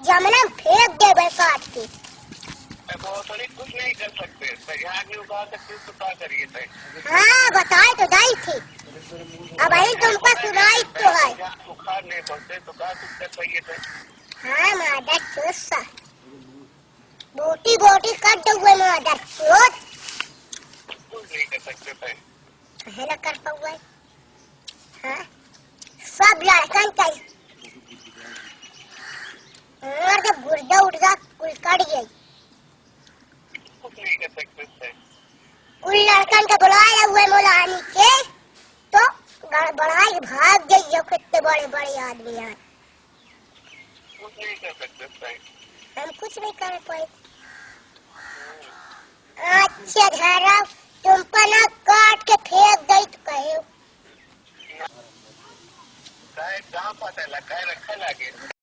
जमना फेंक दे बे काट के। वो थोड़ी कुछ नहीं कर सकते, यहाँ नहीं उगा सकते तो क्या करिए? हाँ बताए तो दाई थी, अब आई तुमको सुनाई तो है। बुखार नहीं पड़ते तो क्या कुछ कर पाइए थे? हाँ मादर चोसा बोटी बोटी कर दो मादर चोट। कुछ नहीं कर सकते थे, है ना कर पाऊँ। हाँ सब लड़कन का और जब गुर्दा उर्दा कुल कट गई, कुछ नहीं कर सकते थे। कुल लड़कन का बुलाया हुए मोलानी के तो गड़बड़ाई भाग गई। जो कितने बड़े बड़े आदमी हैं, कुछ नहीं कर सकते थे, हम कुछ नहीं कर पाए। अच्छा धरा तुम पर ना काट के फेंक गई तो कहे कहाँ पता लगा रखा लगे।